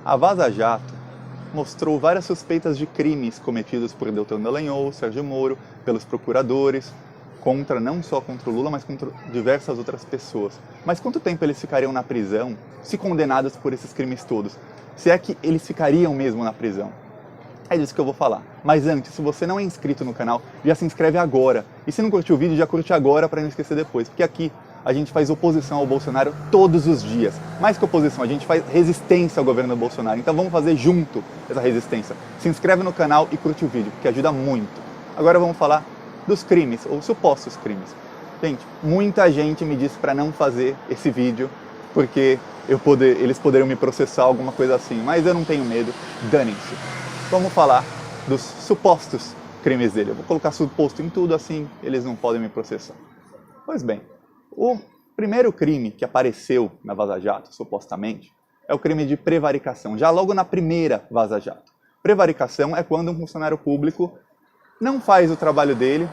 A Vaza Jato mostrou várias suspeitas de crimes cometidos por Deltan Dallagnol, Sérgio Moro, pelos procuradores, não só contra o Lula, mas contra diversas outras pessoas. Mas quanto tempo eles ficariam na prisão, se condenados por esses crimes todos? Se é que eles ficariam mesmo na prisão? É disso que eu vou falar. Mas antes, se você não é inscrito no canal, já se inscreve agora. E se não curtiu o vídeo, já curte agora para não esquecer depois. Porque aqui a gente faz oposição ao Bolsonaro todos os dias. Mais que oposição, a gente faz resistência ao governo Bolsonaro. Então vamos fazer junto essa resistência. Se inscreve no canal e curte o vídeo, porque ajuda muito. Agora vamos falar dos crimes, ou supostos crimes. Gente, muita gente me disse para não fazer esse vídeo, porque eles poderiam me processar, alguma coisa assim. Mas eu não tenho medo, danem-se. Vamos falar dos supostos crimes dele. Eu vou colocar suposto em tudo, assim eles não podem me processar. Pois bem, o primeiro crime que apareceu na Vaza Jato, supostamente, é o crime de prevaricação, já logo na primeira Vaza Jato. Prevaricação é quando um funcionário público não faz o trabalho dele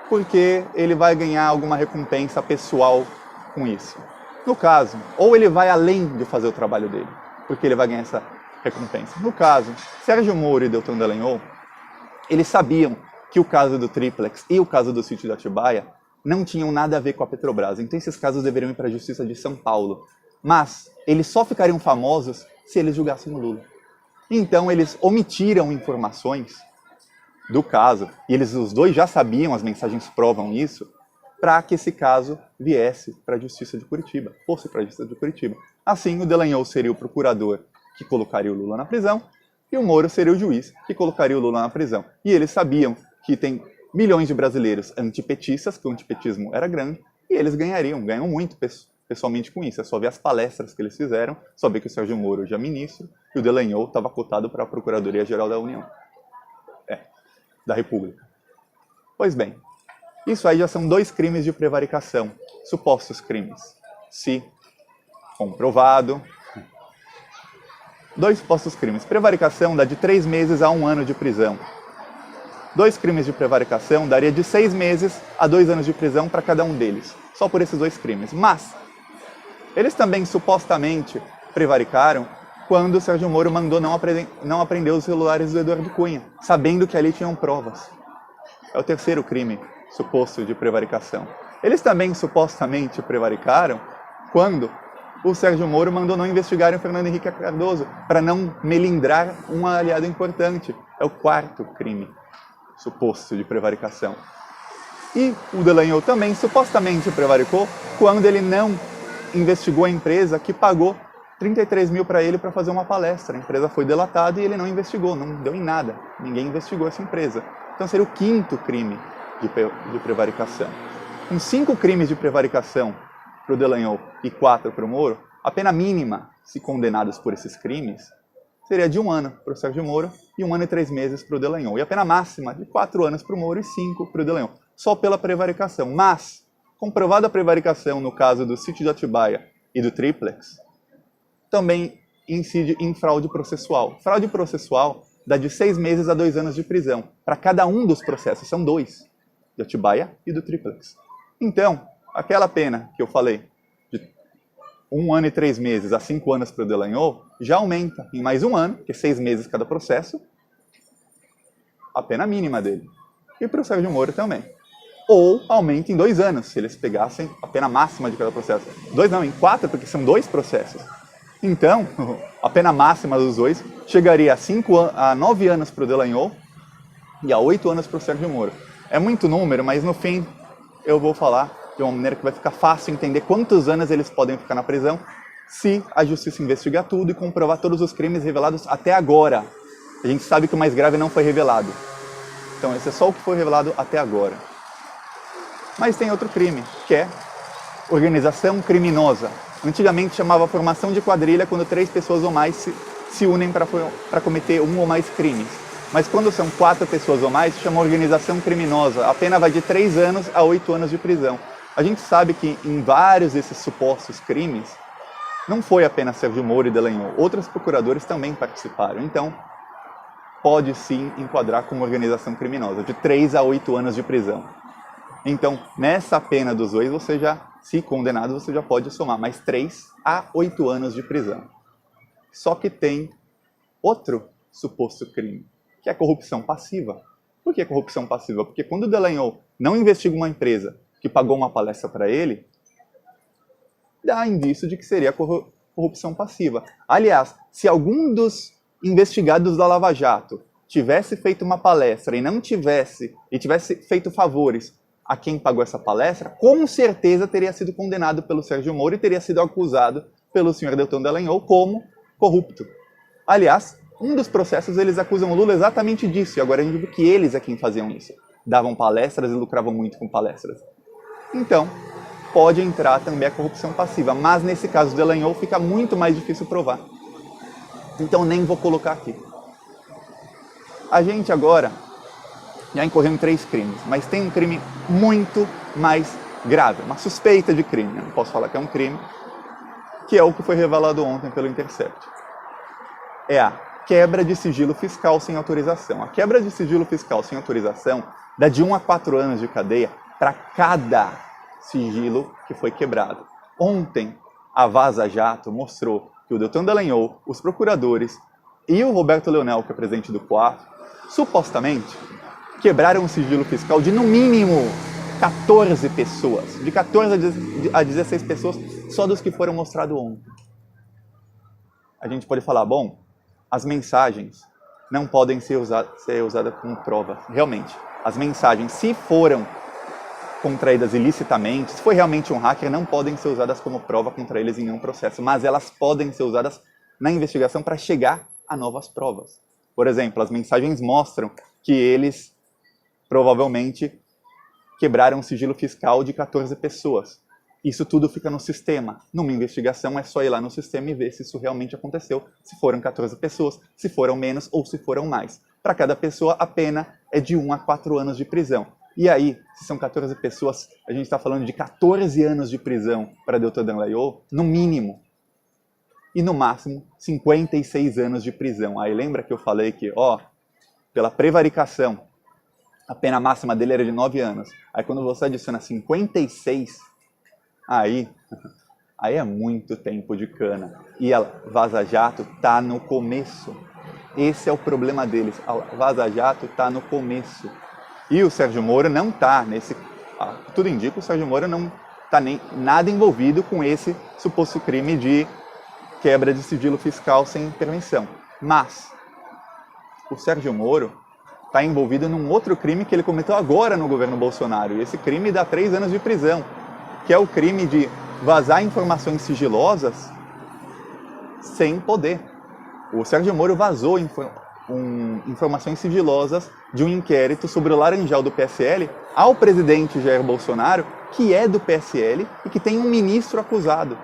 porque ele vai ganhar alguma recompensa pessoal com isso. No caso, ou ele vai além de fazer o trabalho dele, porque ele vai ganhar essa recompensa. No caso, Sérgio Moro e Deltan Dallagnol, eles sabiam que o caso do Triplex e o caso do sítio de Atibaia não tinham nada a ver com a Petrobras. Então esses casos deveriam ir para a Justiça de São Paulo. Mas eles só ficariam famosos se eles julgassem o Lula. Então eles omitiram informações do caso, e os dois já sabiam, as mensagens provam isso, para que esse caso viesse para a Justiça de Curitiba, fosse para a Justiça de Curitiba. Assim, o Dallagnol seria o procurador que colocaria o Lula na prisão, e o Moro seria o juiz que colocaria o Lula na prisão. E eles sabiam que tem milhões de brasileiros antipetistas, que o antipetismo era grande, e eles ganham muito pessoalmente com isso. É só ver as palestras que eles fizeram, só ver que o Sérgio Moro já é ministro, e o Dallagnol estava cotado para a Procuradoria-Geral da União. Da República. Pois bem, isso aí já são 2 crimes de prevaricação, supostos crimes. Se comprovado, 2 supostos crimes. Prevaricação dá de 3 meses a 1 ano de prisão. 2 crimes de prevaricação daria de 6 meses a 2 anos de prisão para cada um deles, só por esses 2 crimes. Mas eles também supostamente prevaricaram quando o Sérgio Moro mandou não apreender os celulares do Eduardo Cunha, sabendo que ali tinham provas. É o terceiro crime suposto de prevaricação. Eles também supostamente prevaricaram quando o Sérgio Moro mandou não investigarem o Fernando Henrique Cardoso, para não melindrar um aliado importante. É o 4º crime suposto de prevaricação. E o Dallagnol também supostamente prevaricou quando ele não investigou a empresa que pagou 33 mil para ele para fazer uma palestra. A empresa foi delatada e ele não investigou, não deu em nada. Ninguém investigou essa empresa. Então seria o 5º crime de prevaricação. Com 5 crimes de prevaricação para o Dallagnol e 4 para o Moro, a pena mínima, se condenados por esses crimes, seria de 1 ano para o Sérgio Moro e 1 ano e 3 meses para o Dallagnol. E a pena máxima de 4 anos para o Moro e 5 para o Dallagnol. Só pela prevaricação. Mas, comprovada a prevaricação no caso do sítio de Atibaia e do Triplex, também incide em fraude processual. Fraude processual dá de 6 meses a 2 anos de prisão para cada um dos processos. São 2, de Atibaia e do Triplex. Então, aquela pena que eu falei, de 1 ano e 3 meses a 5 anos para o Dallagnol, já aumenta em mais 1 ano, que é 6 meses cada processo, a pena mínima dele. E para o Sérgio Moro também. Ou aumenta em 2 anos, se eles pegassem a pena máxima de cada processo. 2 não, em 4, porque são 2 processos. Então, a pena máxima dos 2 chegaria a 9 anos para o Dallagnol e a 8 anos para o Sérgio Moro. É muito número, mas no fim eu vou falar de uma maneira que vai ficar fácil entender quantos anos eles podem ficar na prisão se a justiça investigar tudo e comprovar todos os crimes revelados até agora. A gente sabe que o mais grave não foi revelado. Então esse é só o que foi revelado até agora. Mas tem outro crime, que é organização criminosa. Antigamente chamava formação de quadrilha quando 3 pessoas ou mais se unem para cometer 1 ou mais crimes. Mas quando são 4 pessoas ou mais, chama organização criminosa. A pena vai de 3 anos a 8 anos de prisão. A gente sabe que em vários desses supostos crimes, não foi apenas Sérgio Moro e Dallagnol. Outros procuradores também participaram. Então, pode sim enquadrar como organização criminosa, de 3 a 8 anos de prisão. Então, nessa pena dos 2, se condenado, você já pode somar mais 3 a 8 anos de prisão. só que tem outro suposto crime, que é corrupção passiva. Por que corrupção passiva? Porque quando o Dallagnol não investiga uma empresa que pagou uma palestra para ele, dá indício de que seria corrupção passiva. Aliás, se algum dos investigados da Lava Jato tivesse feito uma palestra e tivesse feito favores a quem pagou essa palestra, com certeza teria sido condenado pelo Sérgio Moro e teria sido acusado pelo senhor Deltan Dallagnol como corrupto. Aliás, um dos processos eles acusam o Lula exatamente disso, e agora a gente viu que eles é quem faziam isso. Davam palestras e lucravam muito com palestras. Então, pode entrar também a corrupção passiva, mas nesse caso do Dallagnol fica muito mais difícil provar. Então nem vou colocar aqui. A gente agora já incorreu em 3 crimes, mas tem um crime muito mais grave, uma suspeita de crime, eu não posso falar que é um crime, que é o que foi revelado ontem pelo Intercept. É a quebra de sigilo fiscal sem autorização. A quebra de sigilo fiscal sem autorização dá de 1 a 4 anos de cadeia para cada sigilo que foi quebrado. Ontem, a Vaza Jato mostrou que o Deltan Dallagnol, os procuradores e o Roberto Leonel, que é presidente do COAF, supostamente quebraram o sigilo fiscal de, no mínimo, 14 pessoas. De 14 a 16 pessoas, só dos que foram mostrados ontem. A gente pode falar, bom, as mensagens não podem ser usadas como prova. Realmente, as mensagens, se foram contraídas ilicitamente, se foi realmente um hacker, não podem ser usadas como prova contra eles em nenhum processo, mas elas podem ser usadas na investigação para chegar a novas provas. Por exemplo, as mensagens mostram que eles provavelmente quebraram o sigilo fiscal de 14 pessoas. Isso tudo fica no sistema. Numa investigação é só ir lá no sistema e ver se isso realmente aconteceu, se foram 14 pessoas, se foram menos ou se foram mais. Para cada pessoa, a pena é de 1 a 4 anos de prisão. E aí, se são 14 pessoas, a gente está falando de 14 anos de prisão para Deltan Dallagnol, no mínimo. E no máximo, 56 anos de prisão. Aí lembra que eu falei que, pela prevaricação, a pena máxima dele era de 9 anos. Aí quando você adiciona 56, aí é muito tempo de cana. E a Vaza Jato está no começo. Esse é o problema deles. A Vaza Jato está no começo. E o Sérgio Moro não está nesse... tudo indica que o Sérgio Moro não está nem nada envolvido com esse suposto crime de quebra de sigilo fiscal sem intervenção. Mas o Sérgio Moro está envolvido num outro crime que ele cometeu agora no governo Bolsonaro. E esse crime dá 3 anos de prisão, que é o crime de vazar informações sigilosas sem poder. O Sérgio Moro vazou informações sigilosas de um inquérito sobre o Laranjal do PSL ao presidente Jair Bolsonaro, que é do PSL e que tem um ministro acusado.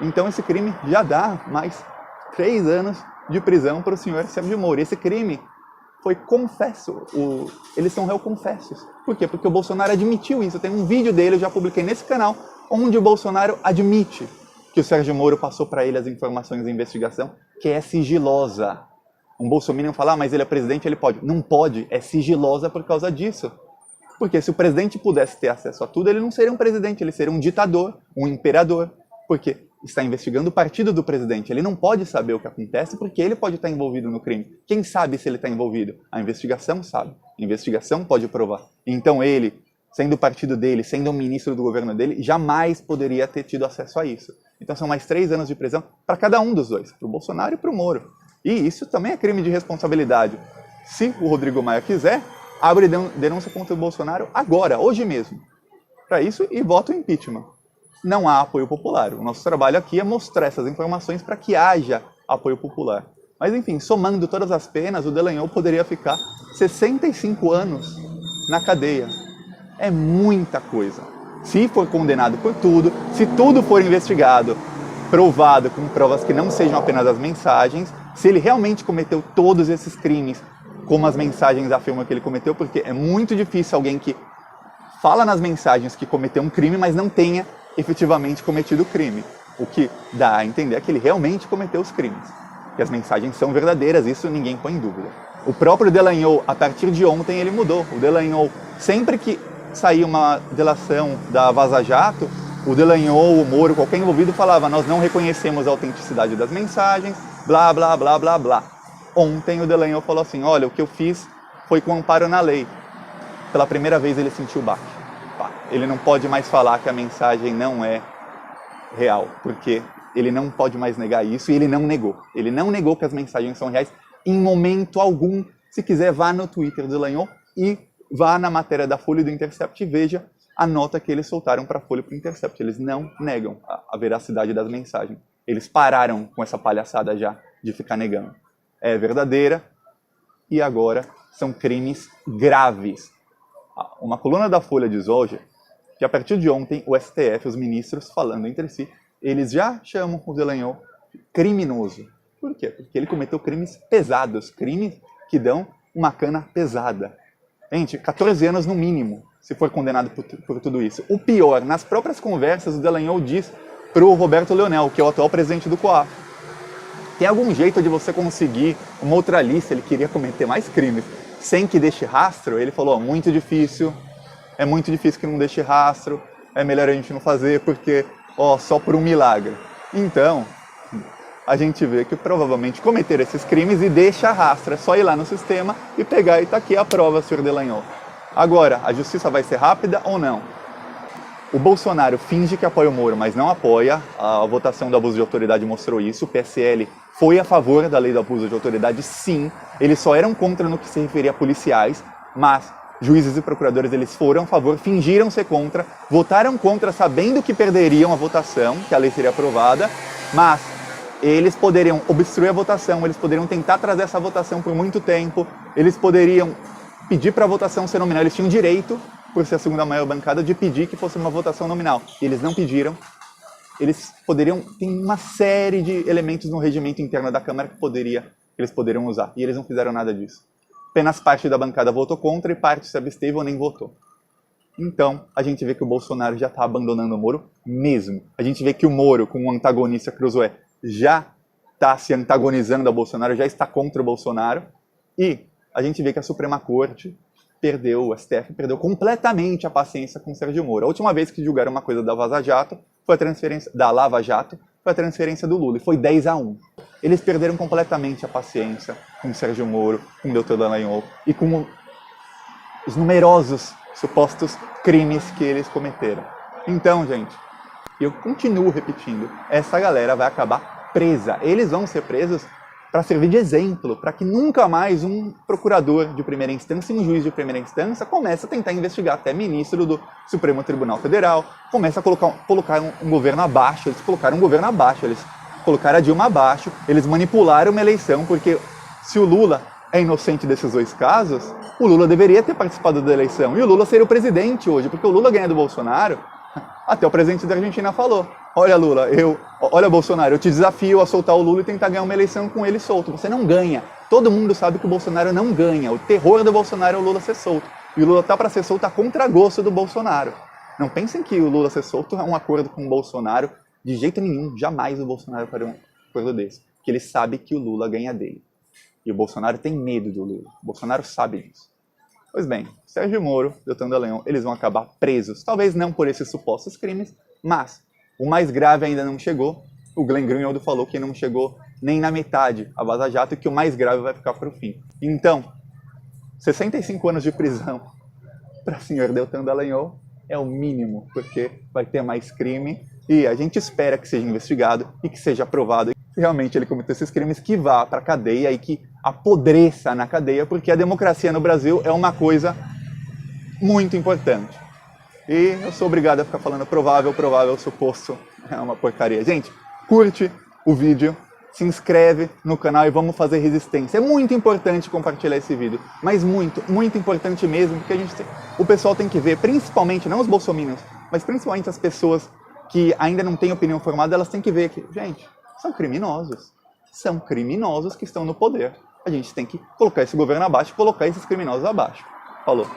Então esse crime já dá mais 3 anos de prisão para o senhor Sérgio Moro. Esse crime foi confesso. Eles são réu confessos. Por quê? Porque o Bolsonaro admitiu isso. Tem um vídeo dele, eu já publiquei nesse canal, onde o Bolsonaro admite que o Sérgio Moro passou para ele as informações da investigação, que é sigilosa. Um bolsominion fala, mas ele é presidente, ele pode. Não pode, é sigilosa por causa disso. Porque se o presidente pudesse ter acesso a tudo, ele não seria um presidente, ele seria um ditador, um imperador. Porque está investigando o partido do presidente. Ele não pode saber o que acontece porque ele pode estar envolvido no crime. Quem sabe se ele está envolvido? A investigação sabe. A investigação pode provar. Então ele, sendo o partido dele, sendo o ministro do governo dele, jamais poderia ter tido acesso a isso. Então são mais 3 anos de prisão para cada um dos dois, para o Bolsonaro e para o Moro. E isso também é crime de responsabilidade. Se o Rodrigo Maia quiser, abre denúncia contra o Bolsonaro agora, hoje mesmo. Para isso e vota o impeachment. Não há apoio popular. O nosso trabalho aqui é mostrar essas informações para que haja apoio popular. Mas enfim, somando todas as penas, o Dallagnol poderia ficar 65 anos na cadeia. É muita coisa. Se for condenado por tudo, se tudo for investigado, provado com provas que não sejam apenas as mensagens, se ele realmente cometeu todos esses crimes, como as mensagens afirmam que ele cometeu, porque é muito difícil alguém que fala nas mensagens que cometeu um crime, mas não tenha efetivamente cometido o crime. O que dá a entender é que ele realmente cometeu os crimes. Que as mensagens são verdadeiras, isso ninguém põe em dúvida. O próprio Dallagnol, a partir de ontem, ele mudou. O Dallagnol, sempre que saía uma delação da Vaza Jato, o Dallagnol, o Moro, qualquer envolvido falava, nós não reconhecemos a autenticidade das mensagens, blá, blá, blá, blá, blá. Ontem o Dallagnol falou assim, olha, o que eu fiz foi com amparo na lei. Pela primeira vez ele sentiu o baque. Ele não pode mais falar que a mensagem não é real, porque ele não pode mais negar isso e ele não negou. Ele não negou que as mensagens são reais em momento algum. Se quiser, vá no Twitter do Dallagnol e vá na matéria da Folha e do Intercept e veja a nota que eles soltaram para a Folha e para o Intercept. Eles não negam a veracidade das mensagens. Eles pararam com essa palhaçada já de ficar negando. É verdadeira e agora são crimes graves. Uma coluna da Folha diz hoje que a partir de ontem o STF, os ministros falando entre si, eles já chamam o Dallagnol de criminoso. Por quê? Porque ele cometeu crimes pesados, crimes que dão uma cana pesada. Gente, 14 anos no mínimo, se for condenado por tudo isso. O pior, nas próprias conversas, o Dallagnol diz para o Roberto Leonel, que é o atual presidente do COAF, tem algum jeito de você conseguir uma outra lista, ele queria cometer mais crimes, sem que deixe rastro? Ele falou, muito difícil, é muito difícil que não deixe rastro, é melhor a gente não fazer, porque, só por um milagre. Então, a gente vê que provavelmente cometeram esses crimes e deixa rastro, é só ir lá no sistema e pegar, e tá aqui a prova, senhor Dallagnol. Agora, a justiça vai ser rápida ou não? O Bolsonaro finge que apoia o Moro, mas não apoia. A votação do abuso de autoridade mostrou isso. O PSL foi a favor da lei do abuso de autoridade, sim. Eles só eram contra no que se referia a policiais, mas juízes e procuradores eles foram a favor, fingiram ser contra, votaram contra sabendo que perderiam a votação, que a lei seria aprovada, mas eles poderiam obstruir a votação, eles poderiam tentar trazer essa votação por muito tempo, eles poderiam pedir para a votação ser nominal, eles tinham direito, por ser a segunda maior bancada, de pedir que fosse uma votação nominal. E eles não pediram. Eles poderiam... Tem uma série de elementos no regimento interno da Câmara que eles poderiam usar. E eles não fizeram nada disso. Apenas parte da bancada votou contra e parte se absteve ou nem votou. Então, a gente vê que o Bolsonaro já está abandonando o Moro mesmo. A gente vê que o Moro, com o antagonista Cruzoé, já está se antagonizando ao Bolsonaro, já está contra o Bolsonaro. E a gente vê que a Suprema Corte o STF perdeu completamente a paciência com o Sérgio Moro. A última vez que julgaram uma coisa da Vaza Jato, foi a transferência da Lava Jato, foi a transferência do Lula, e foi 10-1. Eles perderam completamente a paciência com o Sérgio Moro, com o Dr. Dallagnol e com os numerosos supostos crimes que eles cometeram. Então, gente, eu continuo repetindo, essa galera vai acabar presa. Eles vão ser presos para servir de exemplo, para que nunca mais um procurador de primeira instância e um juiz de primeira instância comece a tentar investigar até ministro do Supremo Tribunal Federal, comece a colocar um governo abaixo. Eles colocaram um governo abaixo, eles colocaram a Dilma abaixo, eles manipularam uma eleição, porque se o Lula é inocente desses dois casos, o Lula deveria ter participado da eleição, e o Lula seria o presidente hoje, porque o Lula ganha do Bolsonaro. Até o presidente da Argentina falou, olha Lula, olha Bolsonaro, eu te desafio a soltar o Lula e tentar ganhar uma eleição com ele solto. Você não ganha. Todo mundo sabe que o Bolsonaro não ganha. O terror do Bolsonaro é o Lula ser solto. E o Lula tá para ser solto a contragosto do Bolsonaro. Não pensem que o Lula ser solto é um acordo com o Bolsonaro. De jeito nenhum, jamais o Bolsonaro faria um acordo desse. Porque ele sabe que o Lula ganha dele. E o Bolsonaro tem medo do Lula. O Bolsonaro sabe disso. Pois bem, Sérgio Moro, Deltan Dallagnol, eles vão acabar presos. Talvez não por esses supostos crimes, mas o mais grave ainda não chegou. O Glenn Greenwald falou que não chegou nem na metade a Vaza Jato e que o mais grave vai ficar para o fim. Então, 65 anos de prisão para o senhor Deltan Dallagnol é o mínimo, porque vai ter mais crime e a gente espera que seja investigado e que seja aprovado que realmente ele cometeu esses crimes, que vá para a cadeia e que apodreça na cadeia, porque a democracia no Brasil é uma coisa muito importante. E eu sou obrigado a ficar falando provável, suposto, é uma porcaria. Gente, curte o vídeo, se inscreve no canal e vamos fazer resistência. É muito importante compartilhar esse vídeo, mas muito importante mesmo, porque o pessoal tem que ver, principalmente, não os bolsominions, mas principalmente as pessoas que ainda não têm opinião formada, elas têm que ver que, gente, são criminosos que estão no poder. A gente tem que colocar esse governo abaixo e colocar esses criminosos abaixo. Falou.